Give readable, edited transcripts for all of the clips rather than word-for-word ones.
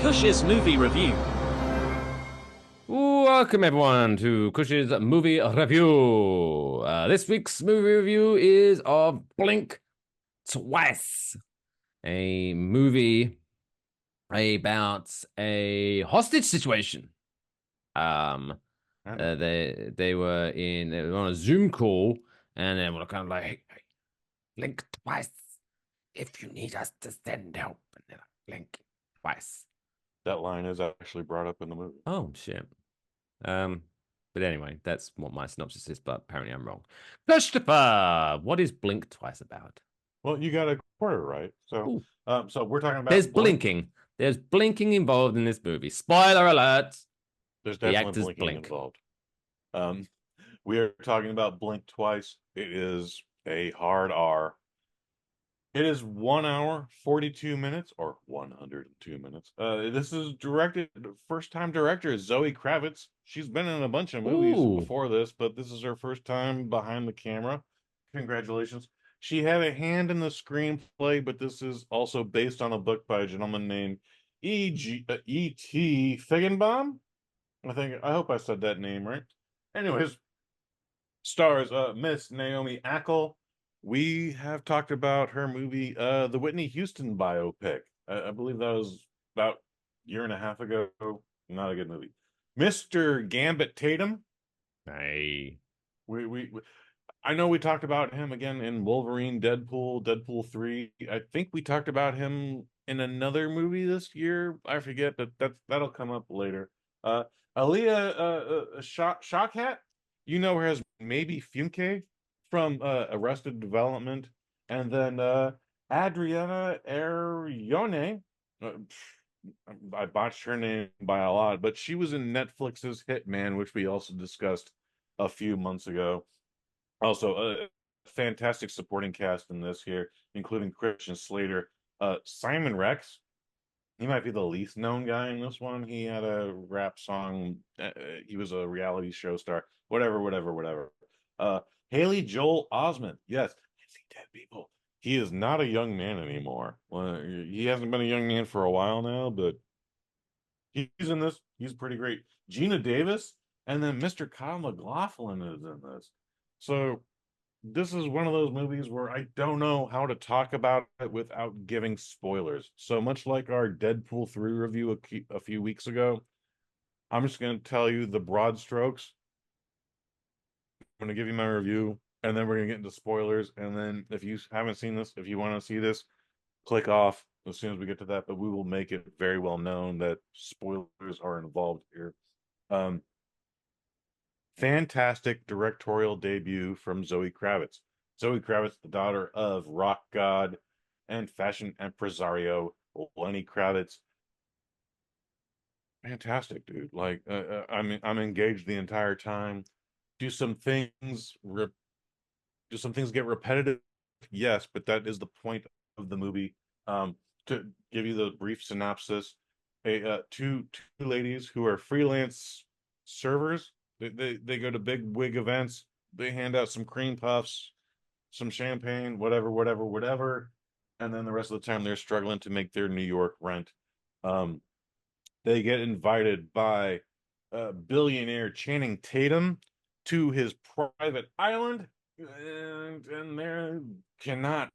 Kush's movie review. Welcome everyone to Kush's movie review. This week's movie review is of Blink Twice, a movie about a hostage situation. Um, I know. they were on a Zoom call, and they were kind of like, hey, blink twice if you need us to send help, and they're like, blink twice. That line is actually brought up in the movie. Oh shit. Um, but anyway, that's what my synopsis is, but apparently I'm wrong. Christopher, what is Blink Twice about? Well, you got a quarter right. Ooh, So we're talking there's about Blink. blinking. There's blinking involved in this movie. Spoiler alert. There's The definitely actors blinking blink. involved. We are talking about Blink Twice. It is a hard R. It is 1 hour, 42 minutes, or 102 minutes. This is directed, first time director is Zoe Kravitz. She's been in a bunch of movies Ooh, before this, but this is her first time behind the camera. Congratulations. She had a hand in the screenplay, but this is also based on a book by a gentleman named E.T. Feigenbaum. I hope I said that name right. Anyways, stars Miss Naomi Ackie. We have talked about her movie, the Whitney Houston biopic. I believe that was about a year and a half ago. Not a good movie. Mr. Gambit Tatum. hey. We I know we talked about him again in Wolverine, Deadpool, Deadpool 3. I think we talked about him in another movie this year. I forget, but that'll come up later. Uh Alia Shawkat, you know her as maybe Funke from Arrested Development, and then Adriana Arjona. Uh, I botched her name by a lot, but she was in Netflix's Hitman, which we also discussed a few months ago. Also, a fantastic supporting cast in this here, including Christian Slater, Simon Rex. He might be the least known guy in this one. He had a rap song. He was a reality show star. Whatever. Uh, Haley Joel Osment. Yes, I see dead people. He is not a young man anymore. Well, he hasn't been a young man for a while now, but he's in this. He's pretty great. Gina Davis, and then Mr. Kyle McLaughlin is in this. So this is one of those movies where I don't know how to talk about it without giving spoilers. So much like our Deadpool 3 review a few weeks ago, I'm just going to tell you the broad strokes. I'm going to give you my review, and then we're going to get into spoilers. And then if you haven't seen this, if you want to see this, click off as soon as we get to that. But we will make it very well known that spoilers are involved here. Um, Fantastic directorial debut from Zoe Kravitz. Zoe Kravitz, the daughter of rock god and fashion impresario Lenny Kravitz. Fantastic, dude. Like, I'm engaged the entire time. Do some things, do some things get repetitive? Yes, but that is the point of the movie. To give you the brief synopsis, two ladies who are freelance servers. They go to big wig events. They hand out some cream puffs, some champagne, whatever, and then the rest of the time they're struggling to make their New York rent. Um, they get invited by billionaire Channing Tatum to his private island, and they cannot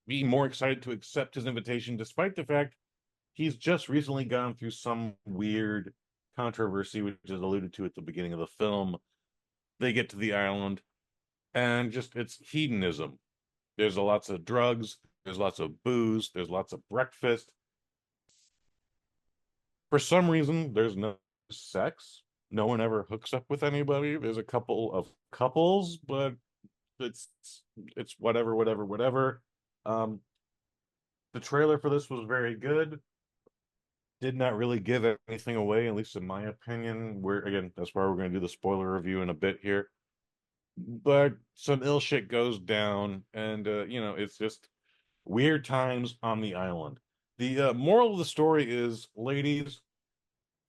be more excited to accept his invitation, despite the fact he's just recently gone through some weird controversy, which is alluded to at the beginning of the film. They get to the island, and just it's hedonism. There's lots of drugs, there's lots of booze, there's lots of breakfast. For some reason, there's no sex. No one ever hooks up with anybody. There's a couple of couples, but it's it's whatever. Um, the trailer for this was very good. Did not really give anything away, at least in my opinion. We're again, that's why we're going to do the spoiler review in a bit here. But some ill shit goes down, and it's just weird times on the island. The moral of the story is, ladies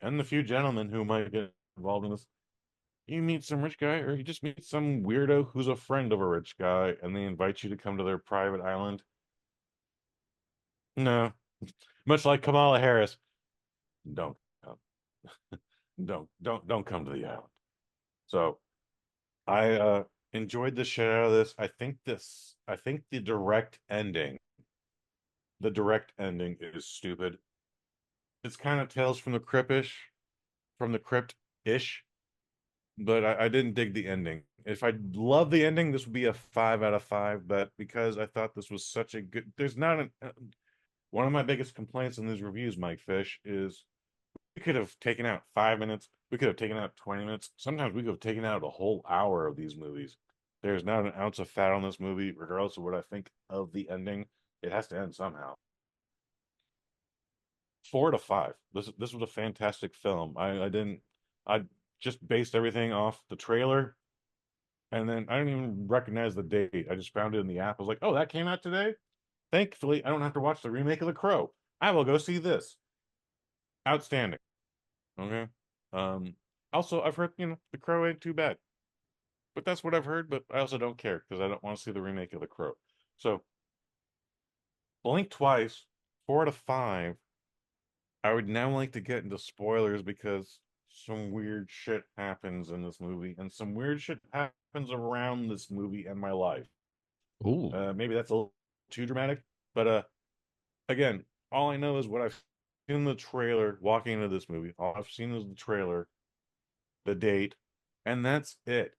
and the few gentlemen who might get involved in this, you meet some rich guy, or you just meet some weirdo who's a friend of a rich guy, and they invite you to come to their private island. No, much like Kamala Harris. don't come. Don't come to the island. So I enjoyed the shit out of this. I think the direct ending is stupid. It's kind of Tales from the Crypt ish, but I didn't dig the ending. If I love the ending, this would be a 5 out of 5. But because I thought this was such a good, there's not an one of my biggest complaints in these reviews, Mike Fish, is we could have taken out 5 minutes. We could have taken out 20 minutes. Sometimes we could have taken out a whole hour of these movies. There's not an ounce of fat on this movie, regardless of what I think of the ending. It has to end somehow. 4 to 5. This was a fantastic film. I just based everything off the trailer, and then I didn't even recognize the date. I just found it in the app. I was like, oh, that came out today. Thankfully, I don't have to watch the remake of The Crow. I will go see this. Outstanding. Okay. Um. Also, I've heard The Crow ain't too bad, but that's what I've heard. But I also don't care because I don't want to see the remake of The Crow. So, blink twice. 4 to 5. I would now like to get into spoilers because some weird shit happens in this movie, and some weird shit happens around this movie and my life. Ooh. Maybe that's a little too dramatic, but again, all I know is what I've seen in the trailer walking into this movie. All I've seen is the trailer, the date, and that's it.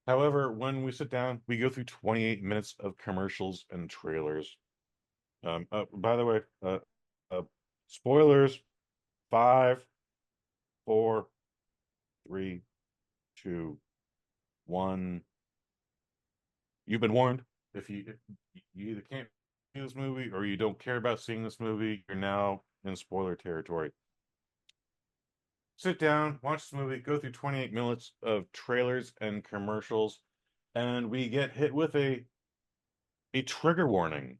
However, when we sit down, we go through 28 minutes of commercials and trailers. By the way, uh, spoilers, 5, 4, 3, 2, 1. You've been warned. If you either can't see this movie or you don't care about seeing this movie, you're now in spoiler territory. Sit down, watch this movie, go through 28 minutes of trailers and commercials, and we get hit with a trigger warning.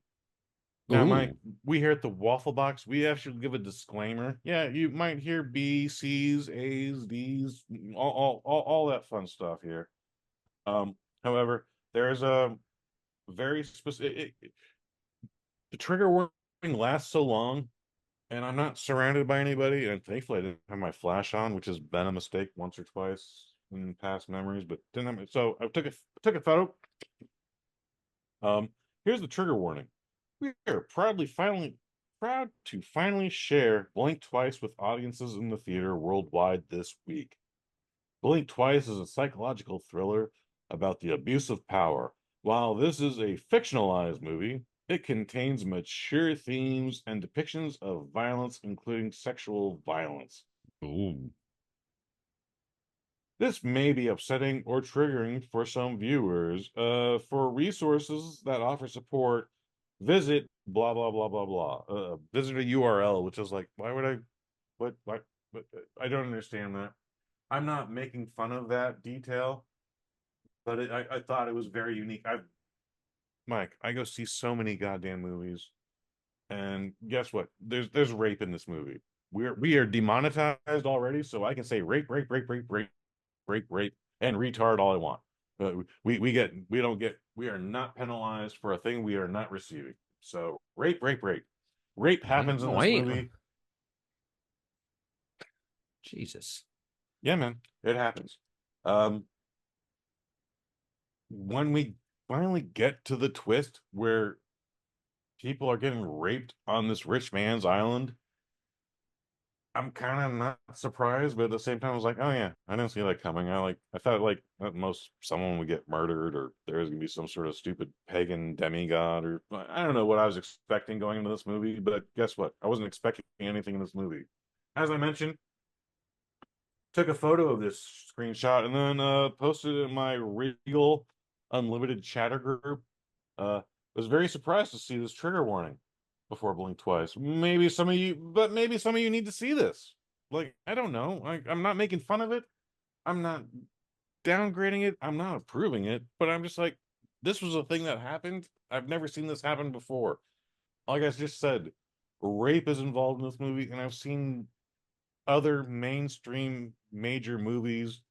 Now, Mike, Ooh. we here at the Waffle Box, we actually give a disclaimer. Yeah, you might hear B, C's, A's, D's, all that fun stuff here. However, there's a very specific. The trigger warning lasts so long, and I'm not surrounded by anybody. And thankfully, I didn't have my flash on, which has been a mistake once or twice in past memories. But didn't have, so I took a photo. Um, Here's the trigger warning. We are proud to finally share Blink Twice with audiences in the theater worldwide this week. Blink Twice is a psychological thriller about the abuse of power. While this is a fictionalized movie, it contains mature themes and depictions of violence, including sexual violence. Ooh. This may be upsetting or triggering for some viewers. For resources that offer support, visit blah blah blah blah blah. Visit a URL, which is like, why would I? What? I don't understand that. I'm not making fun of that detail, but I thought it was very unique. Mike, I go see so many goddamn movies, and guess what? There's rape in this movie. We are demonetized already, so I can say rape, and retard all I want. We are not penalized for a thing we are not receiving. So rape happens in this Wait. movie. Jesus. Yeah, man, it happens. Um, when we finally get to the twist where people are getting raped on this rich man's island, I'm kind of not surprised, but at the same time, I was like, oh yeah, I didn't see that coming. I thought like at most someone would get murdered, or there was gonna be some sort of stupid pagan demigod, or I don't know what I was expecting going into this movie. But guess what? I wasn't expecting anything in this movie. As I mentioned, took a photo of this screenshot and then posted it in my Regal Unlimited chatter group. Was very surprised to see this trigger warning before Blink Twice. Maybe some of you need to see this. Like, I don't know. I'm not making fun of it. I'm not downgrading it. I'm not approving it. But I'm just like, this was a thing that happened. I've never seen this happen before. Like I just said, rape is involved in this movie, and I've seen other mainstream major movies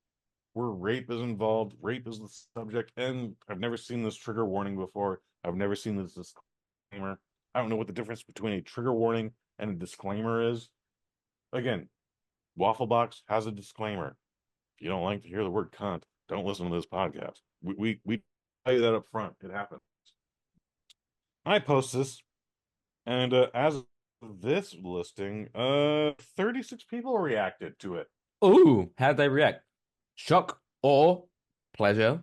where rape is involved, rape is the subject, and I've never seen this trigger warning before. I've never seen this disclaimer. I don't know what the difference between a trigger warning and a disclaimer is. Again, Waffle Box has a disclaimer. If you don't like to hear the word cunt, don't listen to this podcast. We tell you that up front. It happens. I post this, and as of this listing, 36 people reacted to it. Ooh, how'd they react? Shock or pleasure?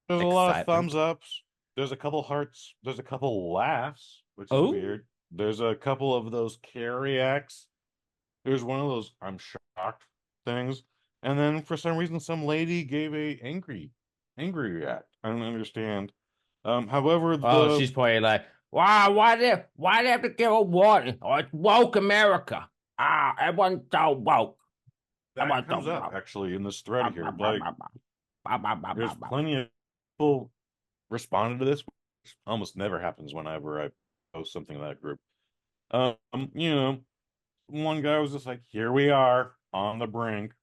There's a lot of thumbs Excitement? ups. There's a couple hearts. There's a couple laughs, which is Oh, weird. There's a couple of those care reacts. There's one of those I'm shocked things. And then for some reason, some lady gave a angry react. I don't understand. However, oh, the she's probably like, wow, why they have to give a warning? Oh, it's woke America. Ah, everyone's so woke. that Everyone's so comes up woke. actually in this thread here. Like, there's plenty of people responded to this, which almost never happens whenever I post something in that group. Um, you know, one guy was just like, "Here we are on the brink."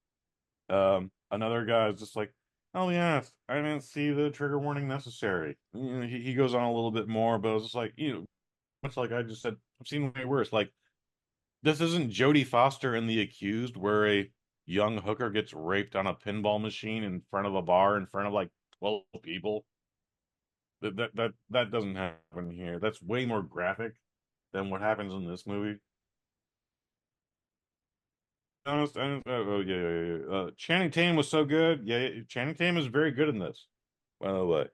Another guy is just like, "Oh yes, I didn't see the trigger warning necessary." He goes on a little bit more, but I was just like, much like I just said, I've seen way worse. Like, this isn't Jodie Foster in The Accused, where a young hooker gets raped on a pinball machine in front of a bar in front of like 12 people. That doesn't happen here. That's way more graphic than what happens in this movie. Oh yeah. Channing Tatum was so good. Yeah, Channing Tatum is very good in this. By the way,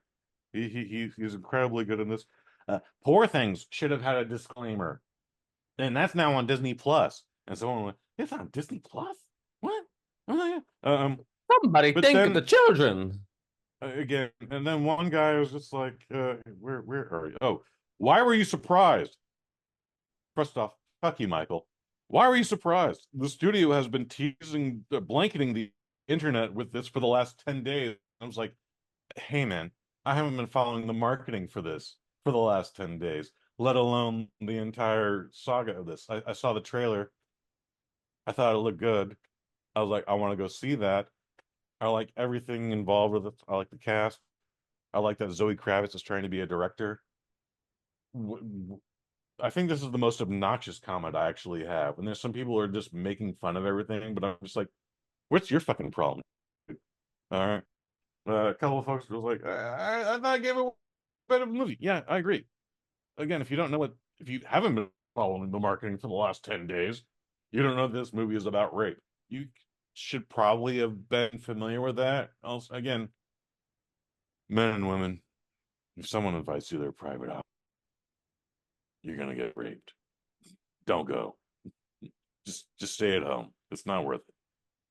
he's incredibly good in this. Poor Things should have had a disclaimer, and that's now on Disney Plus. And someone went, "It's on Disney Plus? What? Oh yeah." Somebody But think of the then children. again, and then one guy was just like, where are you? Oh, why were you surprised? First off, fuck you, Michael. Why were you surprised? The studio has been teasing, blanketing the internet with this for the last 10 days. I was like, hey, man, I haven't been following the marketing for this for the last 10 days, let alone the entire saga of this. I saw the trailer. I thought it looked good. I was like, I want to go see that. I like everything involved with it. I like the cast. I like that Zoe Kravitz is trying to be a director. I think this is the most obnoxious comment I actually have. And there's some people who are just making fun of everything, but I'm just like, what's your fucking problem? All right. A couple of folks was like, I thought I gave it a better movie. Yeah, I agree. Again, if you haven't been following the marketing for the last 10 days, you don't know this movie is about rape. You should probably have been familiar with that. Also, again, men and women, if someone invites you to their private house, you're gonna get raped. Don't go. Just stay at home. It's not worth it.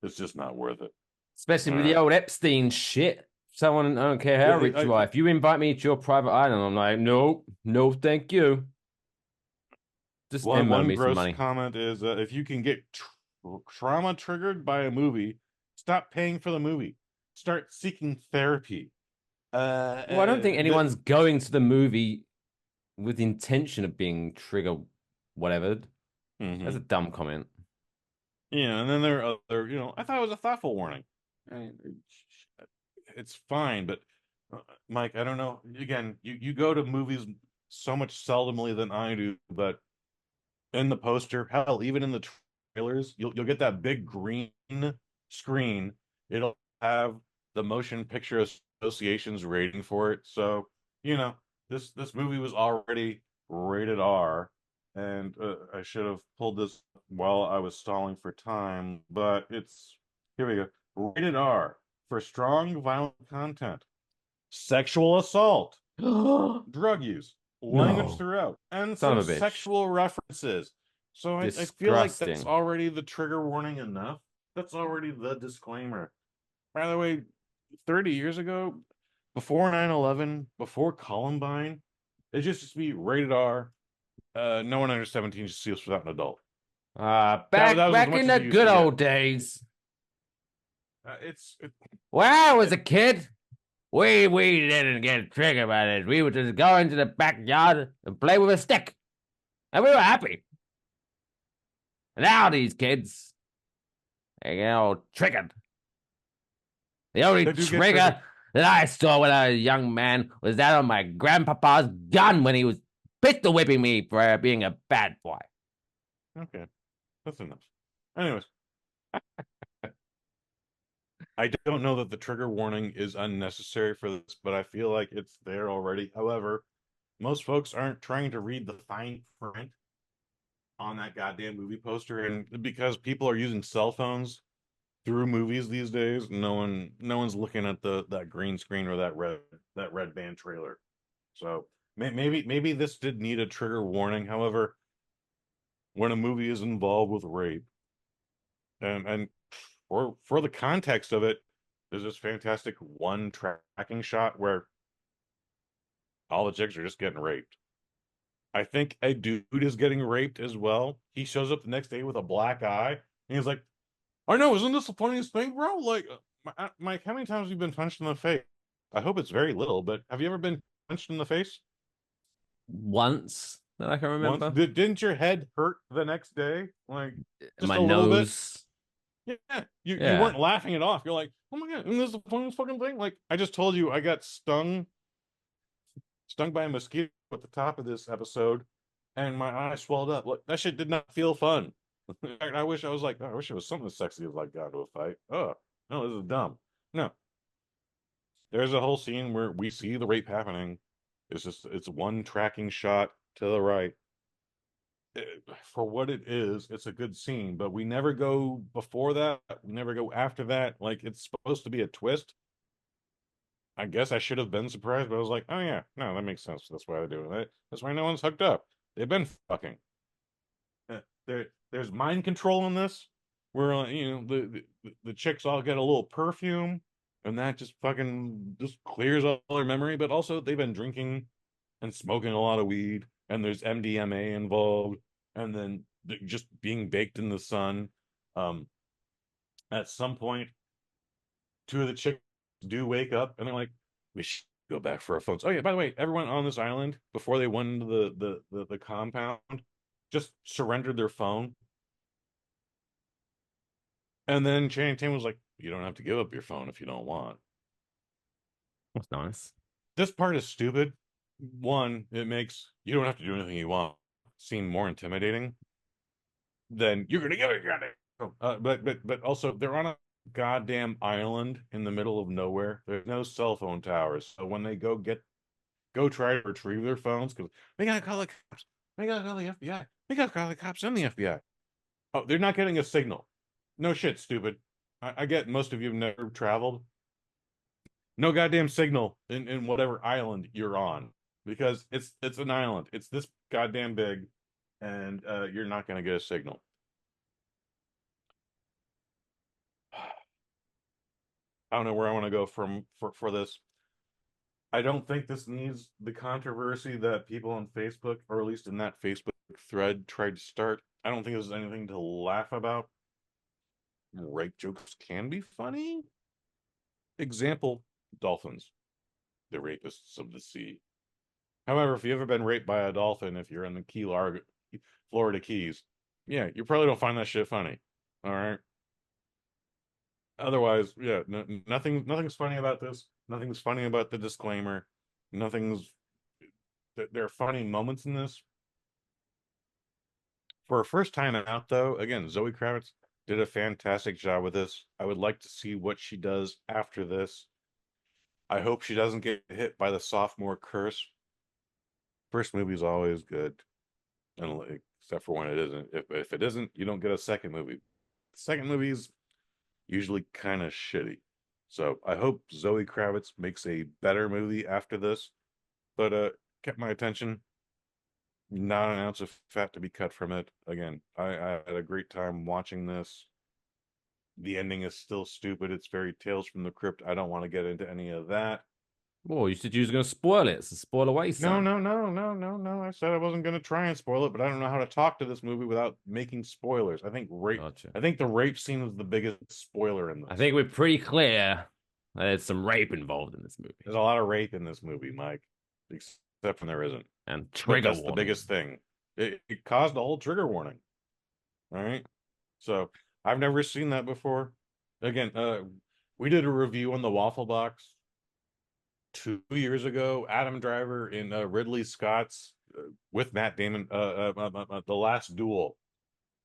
It's just not worth it. Especially All with the right. old Epstein shit. Someone, I don't care how rich you are. If you invite me to your private island, I'm like, nope, no, thank you. Just Venmo One me some gross money. comment is if you can get trauma triggered by a movie, stop paying for the movie. Start seeking therapy. Well, I don't think anyone's going to the movie with the intention of being trigger whatever. That's a Mhm. dumb comment. Yeah, and then there are other, I thought it was a thoughtful warning. It's fine, but Mike, I don't know. Again, you go to movies so much seldomly than I do, but in the poster, hell, even in the trailers, you'll get that big green screen. It'll have the Motion Picture Association's rating for it. So, you know, this movie was already rated R, and I should have pulled this while I was stalling for time, but it's here we go. Rated R for strong violent content, sexual assault, No. drug use, language throughout, and Son some of a bitch. sexual references. So I feel like that's Disgusting. already the trigger warning enough. That's already the disclaimer. By the way, 30 years ago, before 9/11, before Columbine, it just used to be rated R. No one under 17 should see us without an adult. That Back was as back much in as the you used good to get. old days. It's it, When I was a it, kid, we didn't get triggered by this. We would just go into the backyard and play with a stick. And we were happy. And now these kids, they get all triggered. The only they do get triggered. trigger that I saw when I was a young man was that on my grandpapa's gun when he was pistol whipping me for being a bad boy. Okay, that's enough. Anyways, I don't know that the trigger warning is unnecessary for this, but I feel like it's there already. However, most folks aren't trying to read the fine print on that goddamn movie poster, and because people are using cell phones through movies these days, no one's looking at the that green screen or that red band trailer. So maybe this did need a trigger warning. However, when a movie is involved with rape, and for the context of it, there's this fantastic one tracking shot where all the chicks are just getting raped. I think a dude is getting raped as well. He shows up the next day with a black eye, and he's like, "I know, isn't this the funniest thing, bro? Like, Mike, how many times have you been punched in the face? I hope it's very little, but have you ever been punched in the face Once that I can once? remember. Didn't your head hurt the next day? Like, just My a little bit? nose. Yeah, you Yeah. weren't laughing it off. You're like, oh my god, isn't this the funniest fucking thing? Like, I just told you I got stung by a mosquito at the top of this episode, and my eye swelled up. Look, that shit did not feel fun. In fact, I wish I was like, oh, I wish it was something as sexy as like got into a fight. Oh, no, this is dumb. No, there's a whole scene where we see the rape happening. It's one tracking shot to the right. For what it is, it's a good scene, but we never go before that. We never go after that. Like it's supposed to be a twist. I guess I should have been surprised, but I was like, oh yeah, no, that makes sense. That's why they're doing it. That's why no one's hooked up. They've been fucking. There's mind control in this, where the chicks all get a little perfume, and that just fucking just clears all their memory. But also they've been drinking and smoking a lot of weed, and there's MDMA involved, and then just being baked in the sun. Um, at some point, two of the chicks do wake up, and they're like, "We should go back for our phones." Oh yeah, by the way, everyone on this island before they went into the compound just surrendered their phone. And then Channing Tatum was like, "You don't have to give up your phone if you don't want." That's nice. This part is stupid. One, it makes you don't have to do anything you want seem more intimidating than you're gonna give it. But also they're on a goddamn island in the middle of nowhere. There's no cell phone towers, so when they go try to retrieve their phones because we gotta call the cops, we gotta call the FBI, we gotta call the cops and the FBI. Oh, they're not getting a signal. No shit, stupid. I get most of you have never traveled. No goddamn signal in whatever island you're on because it's an island. It's this goddamn big, and you're not gonna get a signal. I don't know where I want to go for this. I don't think this needs the controversy that people on Facebook, or at least in that Facebook thread, tried to start. I don't think there's anything to laugh about. Rape jokes can be funny. Example, dolphins, the rapists of the sea. However, if you've ever been raped by a dolphin, if you're in the Key Largo, Florida Keys, yeah, you probably don't find that shit funny. All right. Otherwise, yeah, nothing's funny about this. Nothing's funny about the disclaimer. Nothing's. There are funny moments in this. For a first time out, though, again, Zoe Kravitz did a fantastic job with this. I would like to see what she does after this. I hope she doesn't get hit by the sophomore curse. First movie is always good, and except for when it isn't. If it isn't, you don't get a second movie. Second movie is usually kind of shitty. So I hope Zoe Kravitz makes a better movie after this. But kept my attention. Not an ounce of fat to be cut from it. Again, I had a great time watching this. The ending is still stupid. It's very Tales from the Crypt. I don't want to get into any of that. Oh, you said you was gonna spoil it. So spoil away, No, son. no, no, no, no, no. I said I wasn't going to try and spoil it, but I don't know how to talk to this movie without making spoilers. Gotcha. I think the rape scene is the biggest spoiler in I this. think we're pretty clear that there's some rape involved in this movie. There's a lot of rape in this movie, Mike, except when there isn't. And But trigger that's the warning. biggest thing. It caused a whole trigger warning. All right. So I've never seen that before. Again, we did a review on the Waffle Box 2 years ago. Adam Driver in Ridley Scott's with Matt Damon, The Last Duel.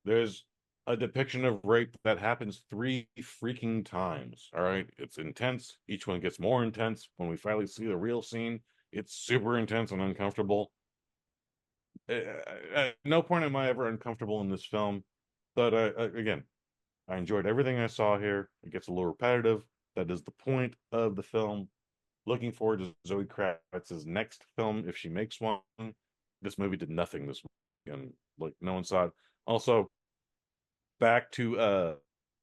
There's a depiction of rape that happens 3 freaking times. All right, it's intense. Each one gets more intense. When we finally see the real scene, it's super intense and uncomfortable. At no point am I ever uncomfortable in this film, but again, I enjoyed everything I saw here. It gets a little repetitive. That is the point of the film. Looking forward to Zoe Kravitz's next film if she makes one. This movie did nothing this week, and like no one saw it. Also, back to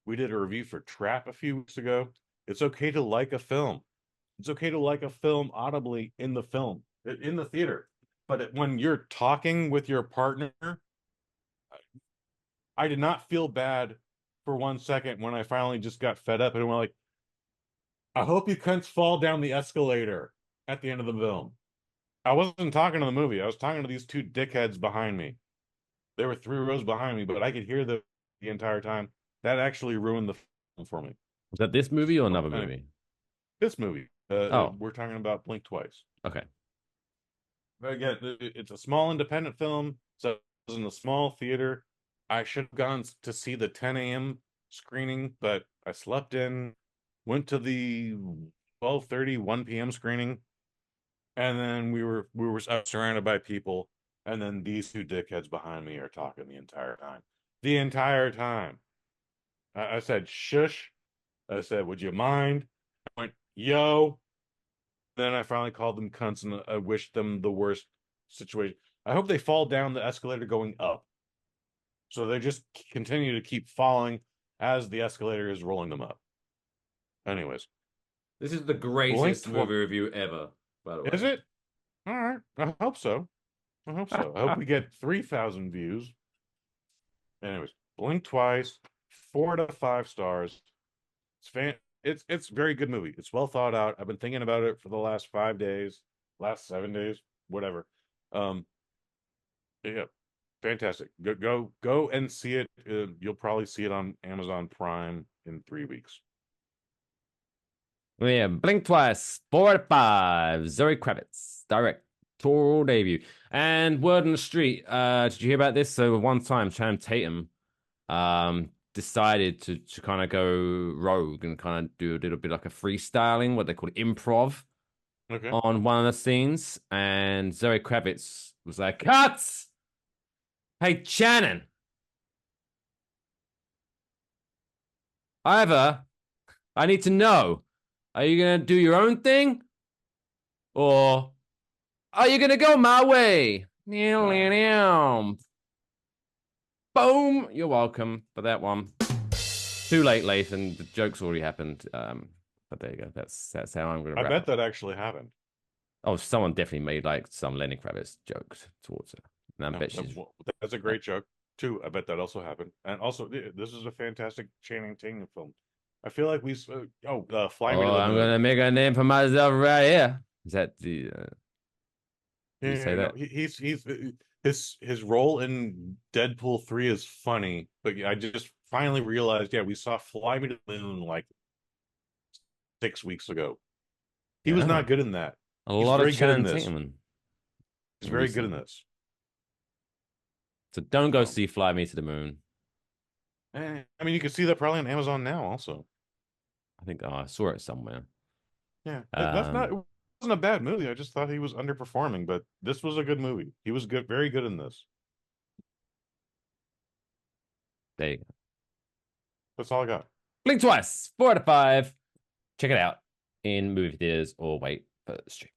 we did a review for Trap a few weeks ago. It's okay to like a film. It's okay to like a film audibly in the theater. But when you're talking with your partner, I did not feel bad for 1 second when I finally just got fed up and went like, I hope you cunts fall down the escalator at the end of the film. I wasn't talking to the movie. I was talking to these 2 dickheads behind me. They were 3 rows behind me, but I could hear them the entire time. That actually ruined the film for me. Was that this movie or another movie? This movie. We're talking about Blink Twice. Okay. But again, it's a small independent film, so it was in a small theater. I should have gone to see the 10 a.m. screening, but I slept in, went to the 12:30, 1 p.m. screening, and then we were surrounded by people, and then these 2 dickheads behind me are talking the entire time. The entire time. I said, shush. I said, would you mind? I went, yo. Then I finally called them cunts and I wished them the worst situation. I hope they fall down the escalator going up. So they just continue to keep falling as the escalator is rolling them up. Anyways. This is the greatest movie review ever, by the way. Is it? All right. I hope so. I hope we get 3,000 views. Anyways, Blink Twice, 4 to 5 stars. It's very good movie. It's well thought out. I've been thinking about it for the last 5 days, last 7 days, whatever. Yeah, fantastic. Go and see it. You'll probably see it on Amazon Prime in 3 weeks. Yeah, Blink Twice, 4 to 5. Zoe Kravitz, directorial debut. And word on the street. Did you hear about this? So one time, Tatum, decided to kind of go rogue and kind of do a little bit like a freestyling, what they call improv, on one of the scenes. And Zoe Kravitz was like, "Cuts! Hey, Shannon. Either I need to know, are you going to do your own thing? Or are you going to go my way?" Boom! You're welcome for that one. Too late, Lathan. The joke's already happened. But there you go. That's how I'm going to. I bet that actually happened. Oh, someone definitely made like some Lenny Kravitz jokes towards her. And I bet she's. That's a great joke too. I bet that also happened. And also, this is a fantastic Channing Tatum film. I feel like Fly Me to the Moon. I'm going to make a name for myself right here. Is that the? Did you say that? His role in Deadpool 3 is funny, but I just finally realized, we saw Fly Me to the Moon like 6 weeks ago. He was not good in that. A lot of Channing Tatum. He's very good in this. So don't go see Fly Me to the Moon. I mean, you can see that probably on Amazon now also. I think I saw it somewhere. Yeah, it wasn't a bad movie. I just thought he was underperforming, but this was a good movie. He was good, very good in this. There you go. That's all I got. Blink Twice, 4 to 5. Check it out in movie theaters or wait for the stream.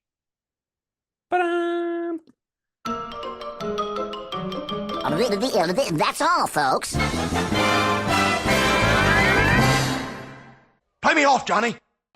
That's all, folks. Play me off, Johnny.